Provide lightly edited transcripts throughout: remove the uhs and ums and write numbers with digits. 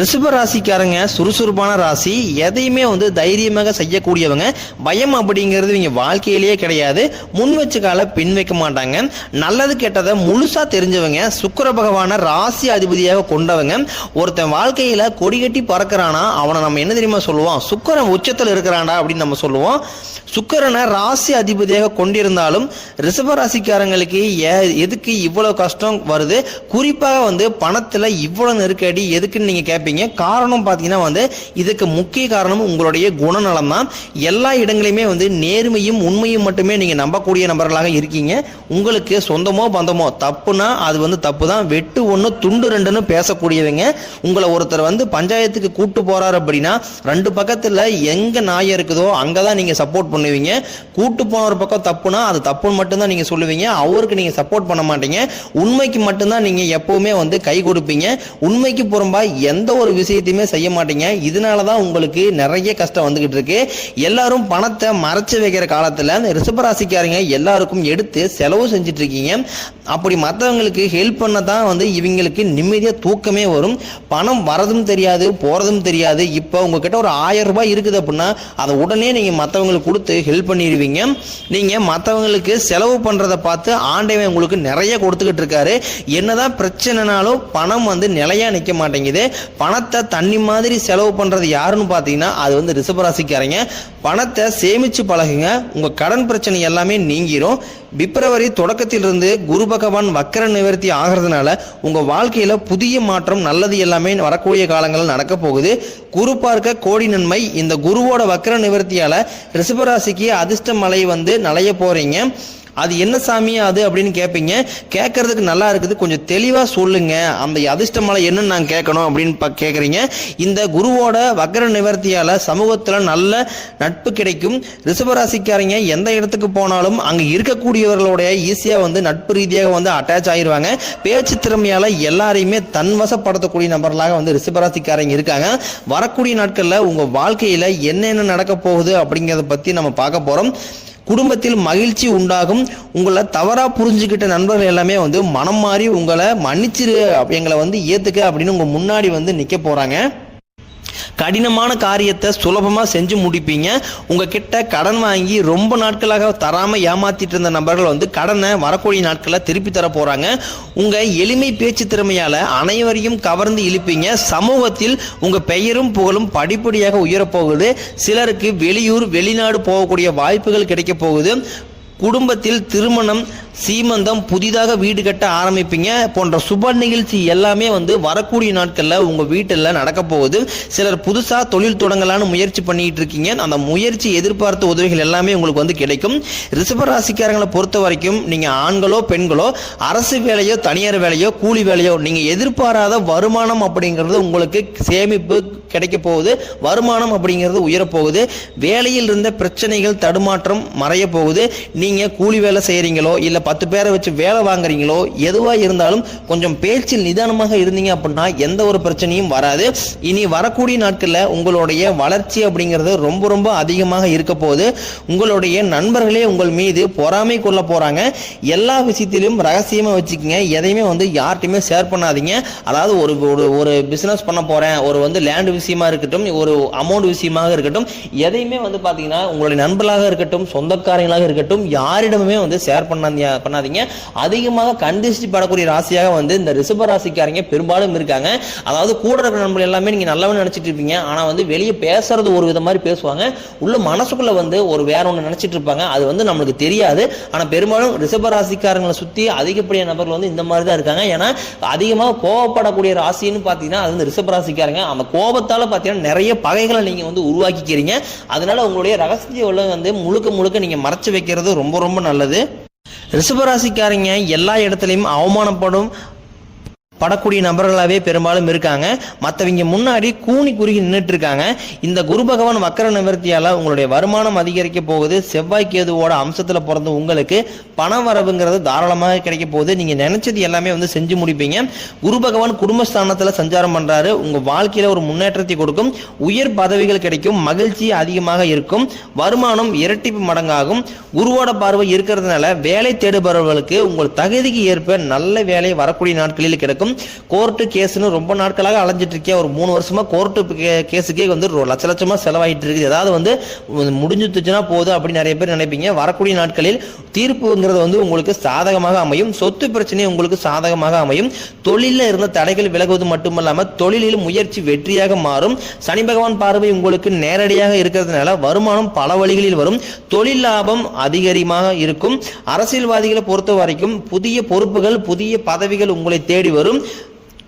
ரிஷப ராசிக்காரங்க சுறுசுறுப்பான ராசி, எதையுமே தைரியமாக செய்யக்கூடியவங்க. பயம் அப்படிங்கிறது இவங்க வாழ்க்கையிலேயே கிடையாது. முன் வச்ச கால பின் வைக்க மாட்டாங்க. நல்லது கெட்டதை முழுசா தெரிஞ்சவங்க. சுக்கிர பகவான ராசி அதிபதியாக கொண்டவங்க. ஒருத்தன் வாழ்க்கையில கொடி கட்டி பறக்கிறானா அவனை நம்ம என்ன தெரியுமா சொல்லுவோம்? சுக்கிரன் உச்சத்தில் இருக்கிறான்டா அப்படின்னு நம்ம சொல்லுவோம். சுக்கிரனை ராசி அதிபதியாக கொண்டிருந்தாலும் ரிஷப ராசிக்காரங்களுக்கு எதுக்கு இவ்வளவு கஷ்டம் வருது? குறிப்பாக பணத்துல இவ்வளவு நெருக்கடி எதுக்குன்னு நீங்க கேட்பீங்க. காரணம் பார்த்தீங்கன்னா இதுக்கு முக்கிய காரணம் உங்களுடைய குணநலம் தான். எல்லா இடங்களையுமே நேர்மையும் உண்மையும் மட்டுமே நீங்க நம்பக்கூடிய நபர்களாக இருக்கீங்க. உங்களுக்கு சொந்தமோ பந்தமோ தப்புனா அது தப்பு தான். வெட்டு ஒன்று துண்டு ரெண்டுன்னு பேசக்கூடியவங்க. உங்களை ஒருத்தர் பஞ்சாயத்துக்கு கூட்டு போறாரு அப்படின்னா ரெண்டு பக்கத்துல எங்க நாயம் இருக்குதோ அங்கதான் நீங்க சப்போர்ட் பண்ணுவீங்க. கூட்டு போன ஒரு பக்கம் தப்புனா அது தப்புன்னு மட்டும்தான் நீங்க சொல்லுவீங்க. அவருக்கு நீங்க சப்போர்ட் பண்ண மாட்டீங்க. உண்மைக்கு மட்டும்தான் நீங்க எப்பவுமே கை கொடுப்பீங்க. உண்மைக்கு புறம்பா எந்த ஒரு விஷயத்தையுமே செய்ய மாட்டீங்க. இதனாலதான் உங்களுக்கு நிறைய கஷ்டம் வந்துகிட்டு இருக்கு. எல்லாரும் பணத்தை மறைச்சு வைக்கிற காலத்துல ரிஷபராசிக்காரங்க எல்லாருக்கும் எடுத்து செலவு செஞ்சுட்டு இருக்கீங்க. அப்படி மற்றவங்களுக்கு ஹெல்ப் பண்ண தான் இவங்களுக்கு நிம்மதியா தூக்கமே வரும். பணம் வரதும் தெரியாது போறதும் தெரியாது. இப்போ உங்ககிட்ட ஒரு 1000 ரூபாய் இருக்குது அப்படின்னா அதை உடனே நீங்க மற்றவங்களுக்கு கொடுத்து ஹெல்ப் பண்ணிடுவீங்க. நீங்க மற்றவங்களுக்கு செலவு பண்றதை பார்த்து ஆண்டவன் உங்களுக்கு நிறைய கொடுத்துக்கிட்டு இருக்காரு. என்னதான் பிரச்சனைனாலும் பணம் நிலையா நிக்க மாட்டேங்குது. பணத்தை தண்ணி மாதிரி செலவு பண்றது யாருன்னு பாத்தீங்கன்னா அது ரிஷபராசிக்காரங்க. பணத்தை சேமிச்சு பழகுங்க. உங்க கடன் பிரச்சனை எல்லாமே நீங்கிரும். பிப்ரவரி தொடக்கத்திலிருந்து குரு பகவான் வக்கர நிவர்த்தி ஆகிறதுனால உங்க வாழ்க்கையில புதிய மாற்றம் நல்லது எல்லாமே வரக்கூடிய காலங்கள் நடக்க போகுது. குரு பார்க்க கோடி நன்மை. இந்த குருவோட வக்கர நிவர்த்தியால ரிஷபராசிக்கு அதிர்ஷ்ட மலை நலைய போறீங்க. அது என்ன சாமி அது அப்படின்னு கேட்பீங்க. கேட்கறதுக்கு நல்லா இருக்குது, கொஞ்சம் தெளிவா சொல்லுங்க. அந்த அதிர்ஷ்டமலை என்னன்னு நான் கேட்கணும் அப்படின்னு கேட்குறீங்க. இந்த குருவோட வக்கர நிவர்த்தியால சமூகத்துல நல்ல நட்பு கிடைக்கும். ரிஷபராசிக்காரங்க எந்த இடத்துக்கு போனாலும் அங்க இருக்கக்கூடியவர்களோட ஈஸியா நட்பு ரீதியாக அட்டாச் ஆகிடுவாங்க. பேச்சு திறமையால எல்லாரையுமே தன்வசப்படுத்தக்கூடிய நபர்களாக ரிஷபராசிக்காரங்க இருக்காங்க. வரக்கூடிய நாட்கள்ல உங்க வாழ்க்கையில என்னென்ன நடக்க போகுது அப்படிங்கிறத பத்தி நம்ம பார்க்க போறோம். குடும்பத்தில் மகிழ்ச்சி உண்டாகும். உங்களை தவறா புரிஞ்சுக்கிட்ட நண்பர்கள் எல்லாமே மனம் மாறி உங்களை மன்னிச்சிரு, எங்களை ஏத்துக்க அப்படின்னு உங்க முன்னாடி நிக்க போறாங்க. கடினமான காரியத்தை சுலபமா செஞ்சு முடிப்பீங்க. உங்ககிட்ட கடன் வாங்கி ரொம்ப நாட்களாக தராம ஏமாத்திட்டு இருந்த நபர்கள் கடனை வரக்கூடிய நாட்களில் திருப்பி தர போறாங்க. உங்க எளிமை பேச்சு திறமையால அனைவரையும் கவர்ந்து இழுப்பீங்க. சமூகத்தில் உங்க பெயரும் புகழும் படிப்படியாக உயரப்போகுது. சிலருக்கு வெளியூர் வெளிநாடு போகக்கூடிய வாய்ப்புகள் கிடைக்க போகுது. குடும்பத்தில் திருமணம் சீமந்தம் புதிதாக வீடு கட்ட ஆரம்பிப்பீங்க போன்ற சுப நிகழ்ச்சி எல்லாமே வரக்கூடிய நாட்களில் உங்க வீட்டில் நடக்க போகுது. சிலர் புதுசா தொழில் தொடங்கலான்னு முயற்சி பண்ணிட்டு இருக்கீங்க. அந்த முயற்சி எதிர்பார்த்த உதவிகள் எல்லாமே உங்களுக்கு கிடைக்கும். ரிஷபராசிக்காரங்களை பொறுத்த வரைக்கும் நீங்க ஆண்களோ பெண்களோ அரசு வேலையோ தனியார் வேலையோ கூலி வேலையோ நீங்க எதிர்பாராத வருமானம் அப்படிங்கிறது உங்களுக்கு சேமிப்பு கிடைக்க போகுது. வருமானம் அப்படிங்கிறது உயரப்போகுது. வேலையில் இருந்த பிரச்சனைகள் தடுமாற்றம் மறைய போகுது. நீங்க கூலி வேலை செய்யறீங்களோ இல்ல 10 பேரை வச்சு வேலை வாங்குறீங்களோ எதுவா இருந்தாலும் கொஞ்சம் பேச்சில் நிதானமாக இருந்தீங்க அப்படின்னா எந்த ஒரு பிரச்சனையும் வராது. இனி வரக்கூடிய நாட்கள்ல உங்களுடைய வளர்ச்சி அப்படிங்கிறது ரொம்ப ரொம்ப அதிகமாக இருக்க போகுது. உங்களுடைய நண்பர்களே உங்கள் மீது பொறாமை கொள்ள போறாங்க. எல்லா விஷயத்திலும் ரகசியமா வச்சுக்கோங்க. எதையுமே யார்கிட்டயுமே ஷேர் பண்ணாதீங்க. அதாவது ஒரு பிசினஸ் பண்ண போறேன், ஒரு லேண்ட் விஷயமா இருக்கட்டும், ஒரு அமௌண்ட் விஷயமாக இருக்கட்டும், எதையுமே பாத்தீங்கன்னா உங்களுடைய நண்பர்களாக இருக்கட்டும் சொந்தக்காரங்களாக இருக்கட்டும் யாரிடமே ஷேர் பண்ணாதீங்க. அதிகமாக கண்டிஷ்டி படக்கூடிய ராசியாக இந்த ரிஷப ராசிக்காரங்க பெரும்பாலும் இருக்காங்க. அதாவது கூட இருக்கிற நண்பர்கள் எல்லாமே நீங்க நல்லவன் நினைச்சிட்டு இருப்பீங்க. ஆனா வெளியே பேசுறது ஒரு வித மாதிரி பேசுவாங்க. உள்ள மனசுக்குள்ள ஒரு வேற ஒன்று நினைச்சிட்டு இருப்பாங்க. அது நம்மளுக்கு தெரியாது. ஆனா பெரும்பாலும் ரிஷப ராசிக்காரங்களை சுத்தி அதிகப்படியான நபர்கள் இந்த மாதிரி தான் இருக்காங்க. ஏன்னா அதிகமாக கோபப்படக்கூடிய ராசின்னு பாத்தீங்கன்னா அது ரிஷப ராசிக்காரங்க. அந்த கோபத்தால பாத்தீங்கன்னா நிறைய பகைகளை நீங்க உருவாக்கிக்கிறீங்க. அதனால உங்களுடைய ரகசிய முழுக்க முழுக்க நீங்க மறைச்சு வைக்கிறது ரொம்ப ரொம்ப நல்லது. ரிஷபராசிக்காரங்க எல்லா இடத்துலையும் அவமானப்படும் படக்கூடிய நபர்களாகவே பெரும்பாலும் இருக்காங்க. மற்றவங்க முன்னாடி கூனி குறுகி நின்றுட்டு இருக்காங்க. இந்த குரு பகவான் வக்கர நிவர்த்தியால உங்களுடைய வருமானம் அதிகரிக்க போகுது. செவ்வாய் கேதுவோட அம்சத்துல பிறந்த உங்களுக்கு பண வரவுங்கிறது தாராளமாக கிடைக்க போகுது. நீங்க நினைச்சது எல்லாமே செஞ்சு முடிப்பீங்க. குரு பகவான் குடும்பஸ்தானத்துல சஞ்சாரம் பண்றாரு. உங்க வாழ்க்கையில ஒரு முன்னேற்றத்தை கொடுக்கும். உயர் பதவிகள் கிடைக்கும். மகிழ்ச்சி அதிகமாக இருக்கும். வருமானம் இரட்டிப்பு மடங்காகும். குருவோட பார்வை இருக்கிறதுனால வேலை தேடுபவர்களுக்கு உங்கள் தகுதிக்கு ஏற்ப நல்ல வேலை வரக்கூடிய நாட்களில் கிடைக்கும். கிடைக்கும். கோர்ட்டு கேஸ்னு ரொம்ப நாட்களாக அலைஞ்சிட்டு இருக்கேன், ஒரு 3 வருஷமா கோர்ட்டு கேஸுக்கே வந்து லட்ச லட்சமா செலவாயிட்டு இருக்குது, ஏதாவது வந்து முடிஞ்சுச்சுன்னா போதும் அப்படின்னு நிறைய பேர் நினைப்பீங்க. வரக்கூடிய நாட்களில் தீர்ப்புங்கிறது வந்து உங்களுக்கு சாதகமாக அமையும். சொத்து பிரச்சனை உங்களுக்கு சாதகமாக அமையும். தொழிலில் இருந்த தடைகள் விலகுவது மட்டுமல்லாம தொழிலில் முயற்சி வெற்றியாக மாறும். சனி பகவான் பார்வை உங்களுக்கு நேரடியாக இருக்கிறதுனால வருமானம் பல வழிகளில் வரும். தொழில் லாபம் அதிகரிமாக இருக்கும். அரசியல்வாதிகளை பொறுத்த வரைக்கும் புதிய பொறுப்புகள் புதிய பதவிகள் உங்களை தேடி வரும்.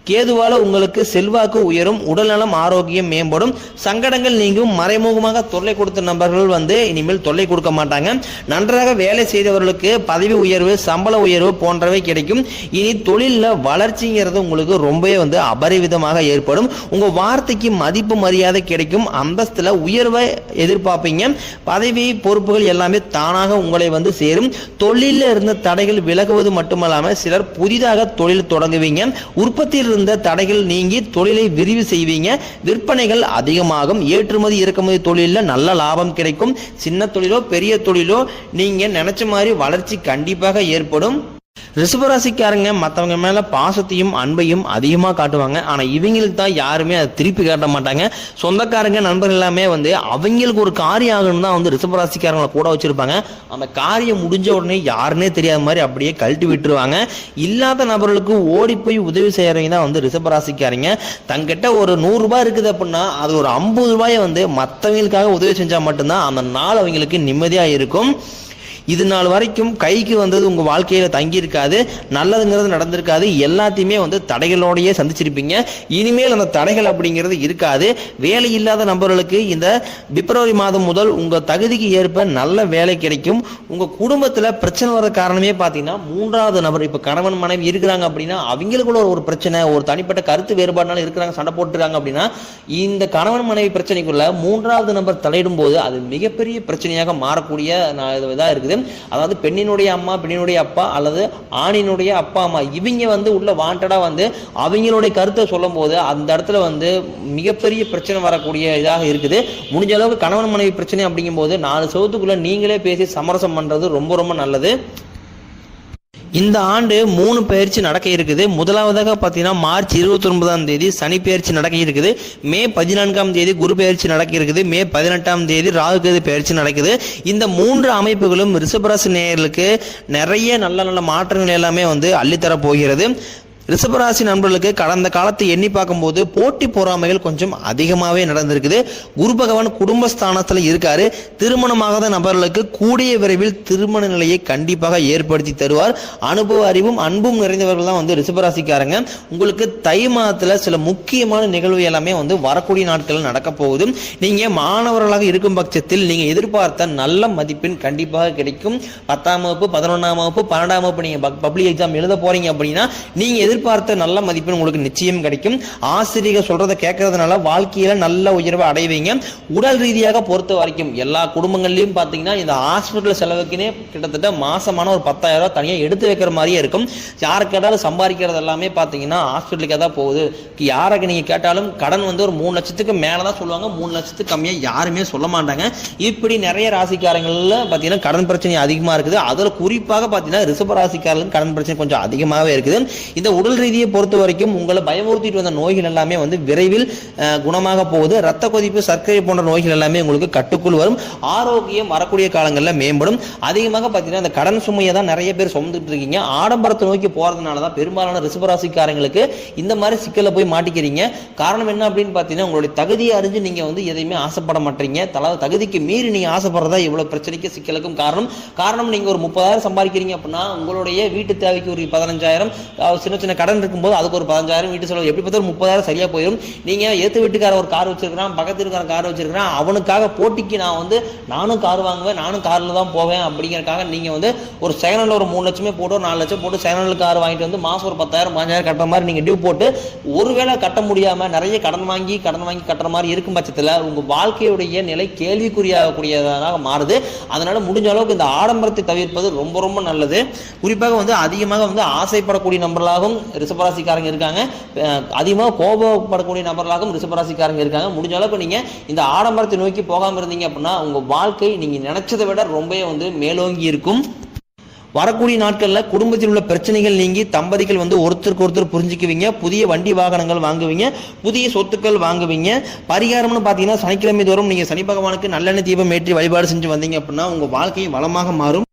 கேதுவால உங்களுக்கு செல்வாக்கு உயரும். உடல்நலம் ஆரோக்கியம் மேம்படும். சங்கடங்கள் நீங்கும். மறைமுகமாக தொல்லை கொடுத்த நபர்கள் வந்து இனிமேல் தொல்லை கொடுக்க மாட்டாங்க. நன்றாக வேலை செய்தவர்களுக்கு பதவி உயர்வு சம்பள உயர்வு போன்றவை கிடைக்கும். இனி தொழிலில் வளர்ச்சிங்கிறது உங்களுக்கு ரொம்பவே வந்து அபரிவிதமாக ஏற்படும். உங்க வார்த்தைக்கு மதிப்பு மரியாதை கிடைக்கும். அந்தஸ்துல உயர்வை எதிர்பார்ப்பீங்க. பதவி பொறுப்புகள் எல்லாமே தானாக உங்களை வந்து சேரும். தொழிலில் இருந்த தடைகள் விலகுவது மட்டுமல்லாமல் சிலர் புதிதாக தொழில் தொடங்குவீங்க. உற்பத்தியில் இருந்த தடைகள் நீங்கி தொழிலை விரிவு செய்வீங்க. விற்பனைகள் அதிகமாகும். ஏற்றுமதி இறக்குமதி தொழிலில் நல்ல லாபம் கிடைக்கும். சின்ன தொழிலோ பெரிய தொழிலோ நீங்க நினைச்ச மாதிரி வளர்ச்சி கண்டிப்பாக ஏற்படும். ரிஷபராசிக்காரங்க மற்றவங்க மேல பாசத்தையும் அன்பையும் அதிகமாக காட்டுவாங்க. ஆனால் இவங்களுக்கு தான் யாருமே அதை திருப்பி காட்ட மாட்டாங்க. சொந்தக்காரங்க நண்பர்கள் எல்லாமே வந்து அவங்களுக்கு ஒரு காரியம் ஆகணும் தான் வந்து ரிஷபராசிக்காரங்களை கூட வச்சிருப்பாங்க. அந்த காரியம் முடிஞ்ச உடனே யாருன்னே தெரியாத மாதிரி அப்படியே கழட்டி விட்டுருவாங்க. இல்லாத நபர்களுக்கு ஓடி போய் உதவி செய்யறவங்க தான் வந்து ரிஷபராசிக்காரங்க. தங்கிட்ட ஒரு 100 ரூபாய் இருக்குது அப்படின்னா அது ஒரு 50 ரூபாயை வந்து மற்றவங்களுக்காக உதவி செஞ்சா மட்டும்தான் அந்த நாள் அவங்களுக்கு நிம்மதியா இருக்கும். இது நாள் வரைக்கும் கைக்கு வந்தது உங்க வாழ்க்கையில தங்கி இருக்காது. நல்லதுங்கிறது நடந்திருக்காது. எல்லாத்தையுமே வந்து தடைகளோடையே சந்திச்சிருப்பீங்க. இனிமேல் அந்த தடைகள் அப்படிங்கிறது இருக்காது. வேலை இல்லாத நபர்களுக்கு இந்த பிப்ரவரி மாதம் முதல் உங்க தகுதிக்கு ஏற்ப நல்ல வேலை கிடைக்கும். உங்க குடும்பத்துல பிரச்சனை வர காரணமே பாத்தீங்கன்னா 3வது நபர். இப்ப கணவன் மனைவி இருக்கிறாங்க அப்படின்னா அவங்களுக்குள்ள ஒரு பிரச்சனை ஒரு தனிப்பட்ட கருத்து வேறுபாடுனால இருக்கிறாங்க, சண்டை போட்டுருக்காங்க அப்படின்னா இந்த கணவன் மனைவி பிரச்சனைக்குள்ள 3வது நபர் தலையிடும் போது அது மிகப்பெரிய பிரச்சனையாக மாறக்கூடிய இதா இருக்குது. அதாவது பெண்ணினுடைய அம்மா பெண்ணினுடைய அப்பா அல்லது ஆணினுடைய அப்பா அம்மா இவங்க வந்து உள்ள வாண்டடா வந்து அவங்களுடைய கருத்தை சொல்லும் போது அந்த இடத்துல வந்து மிகப்பெரிய பிரச்சனை வரக்கூடிய இதாக இருக்குது. முடிஞ்ச அளவுக்கு கணவன் மனைவி பிரச்சனை அப்படிங்கும் போது 4 செவத்துக்குள்ள நீங்களே பேசி சமரசம் பண்றது ரொம்ப ரொம்ப நல்லது. இந்த ஆண்டு 3 பயிற்சி நடக்க இருக்குது. முதலாவதாக பார்த்தீங்கன்னா மார்ச் 29ஆம் தேதி சனி பயிற்சி நடக்க இருக்குது. மே 14ஆம் தேதி குரு பயிற்சி நடக்க இருக்குது. மே 18ஆம் தேதி ராகு கேது பயிற்சி நடக்குது. இந்த 3 அமைப்புகளும் ரிஷபராசி நேயர்களுக்கு நிறைய நல்ல நல்ல மாற்றங்கள் எல்லாமே வந்து அள்ளித்தர போகிறது. ரிஷபராசி நண்பர்களுக்கு கடந்த காலத்தை எண்ணி பார்க்கும்போது போட்டி பொறாமைகள் கொஞ்சம் அதிகமாகவே நடந்திருக்குது. குரு பகவான் குடும்பஸ்தானத்தில் இருக்காரு. திருமணமாகாத நபர்களுக்கு கூடிய விரைவில் திருமண நிலையை கண்டிப்பாக ஏற்படுத்தி தருவார். அனுபவ அறிவும் அன்பும் நிறைந்தவர்கள் தான் வந்து ரிஷபராசிக்காரங்க. உங்களுக்கு தை மாதத்தில் சில முக்கியமான நிகழ்வு எல்லாமே வந்து வரக்கூடிய நாட்களில் நடக்க போகுது. நீங்க மாணவர்களாக இருக்கும் பட்சத்தில் நீங்க எதிர்பார்த்த நல்ல மதிப்பெண் கண்டிப்பாக கிடைக்கும். 10ஆம் வகுப்பு 11ஆம் வகுப்பு 12ஆம் வகுப்பு நீங்க பப்ளிக் எக்ஸாம் எழுத போறீங்க அப்படின்னா நீங்க எதிர்பார்த்த நல்ல மதிப்பெண் உங்களுக்கு நிச்சயம் கிடைக்கும். ஆசிரியர்கள் சொல்றதை கேட்கறதுனால வாழ்க்கையில நல்ல உயர்வை அடைவீங்க. உடல் ரீதியாக பொறுத்த வரைக்கும் எல்லா குடும்பங்கள்லயும் பாத்தீங்கன்னா இந்த ஹாஸ்பிட்டல் செலவுக்குன்னே கிட்டத்தட்ட மாசமான ஒரு 10,000 ரூபாய் தனியா எடுத்து வைக்கிற மாதிரியே இருக்கும். யாரு கேட்டாலும் சம்பாதிக்கிறது எல்லாமே பாத்தீங்கன்னா ஹாஸ்பிட்டலுக்கு தான் போகுது. யாருக்கு நீங்க கேட்டாலும் கடன் வந்து ஒரு 3 லட்சத்துக்கு மேலதான் சொல்லுவாங்க. 3 லட்சத்துக்கு கம்மியா யாருமே சொல்ல மாட்டாங்க. இப்படி நிறைய ராசிக்காரங்கள்ல பாத்தீங்கன்னா கடன் பிரச்சனை அதிகமா இருக்குது. அதுல குறிப்பாக பாத்தீங்கன்னா ரிஷப ராசிக்காரர்களுக்கு கடன் பிரச்சனை கொஞ்சம் அதிகமாகவே இருக்குது. இந்த உடல் ரீதியை பொறுத்த வரைக்கும் உங்களை பயமுறுத்திட்டு வந்த நோய்கள் எல்லாமே வந்து விரைவில் குணமாக போகுது. ரத்த கொதிப்பு சர்க்கரை போன்ற நோய்கள் எல்லாமே உங்களுக்கு கட்டுக்குள் வரும். ஆரோக்கியம் வரக்கூடிய காலங்களில் மேம்படும். அதிகமாக பார்த்தீங்கன்னா இந்த கடன் சுமையை தான் நிறைய பேர் சுமந்துட்டு இருக்கீங்க. ஆடம்பரத்தை நோக்கி போறதுனால தான் பெரும்பாலான ரிஷபராசிக்காரங்களுக்கு இந்த மாதிரி சிக்கலை போய் மாட்டிக்கிறீங்க. காரணம் என்ன அப்படின்னு பார்த்தீங்கன்னா உங்களுடைய தகுதியை அறிஞ்சு நீங்க வந்து எதையுமே ஆசைப்பட மாட்டீங்க. தகுதிக்கு மீறி நீங்க ஆசைப்படுறதா இவ்வளவு பிரச்சனைக்கு சிக்கலுக்கும் காரணம் நீங்க ஒரு 30,000 சம்பாதிக்கிறீங்க அப்படின்னா உங்களுடைய வீட்டு தேவைக்கு ஒரு 15,000 சின்ன சின்ன கடன் இருக்கும்போது அதுக்கு ஒரு 15,000 வீட்டு செலவு எப்படி பார்த்தாலும் 30,000 சரியா போயிடும். நீங்க ஏத்து வீட்டுக்கார ஒரு கார் வச்சிருக்கான், பக்கத்து வீட்டுக்கார கார் வச்சிருக்கான், அவனுக்காக போட்டிக்கு நானும் கார் வாங்குவேன், நானும் கார்ல தான் போவேன் அப்படிங்கறதுக்காக நீங்க வந்து ஒரு செகண்ட்ல ஒரு 3 லட்சமே போட்டு 4 லட்சம் போட்டு செகண்ட்ல கார் வாங்கிட்டு வந்து மாசம் ஒரு 10,000 15,000 கட்டுற மாதிரி நீங்க டியூ போட்டு ஒருவேளை கட்ட முடியாம நிறைய கடன் வாங்கி கட்டுற மாதிரி இருக்கும் பட்சத்துல உங்க வாழ்க்கையுடைய நிலை கேள்விக்குறியாகக்கூடியதாக மாறுது. அதனால முடிஞ்ச அளவுக்கு இந்த ஆடம்பரத்தை தவிர்ப்பது ரொம்ப ரொம்ப நல்லது. குறிப்பாக வந்து அதிகமாக வந்து ஆசைப்படக்கூடிய நபர்களாகவும் ரிஷபராசிக்காரங்க இருக்காங்க. அதிகமாக கோபப்படக்கூடிய நபர்களாகவும் ரிஷபராசிக்காரங்க இருக்காங்க. முடிஞ்ச அளவுக்கு நீங்க இந்த ஆடம்பரத்தை நோக்கி போகாம இருந்தீங்க அப்படின்னா உங்க வாழ்க்கை நீங்க நினைச்சதை விட ரொம்ப வந்து மேலோங்கி இருக்கும். வரக்கூடிய நாட்களில் குடும்பத்தில் உள்ள பிரச்சனைகள் நீங்கி தம்பதிகள் வந்து ஒருத்தருக்கு ஒருத்தர் புரிஞ்சுக்குவீங்க. புதிய வண்டி வாகனங்கள் வாங்குவீங்க, புதிய சொத்துக்கள் வாங்குவீங்க. பரிகாரம்னு பார்த்தீங்கன்னா சனிக்கிழமை தோறும் நீங்கள் சனி பகவானுக்கு நல்லெண்ணெய் தீபம் ஏற்றி வழிபாடு செஞ்சு வந்தீங்க அப்படின்னா உங்கள் வாழ்க்கையும் வளமாக மாறும்.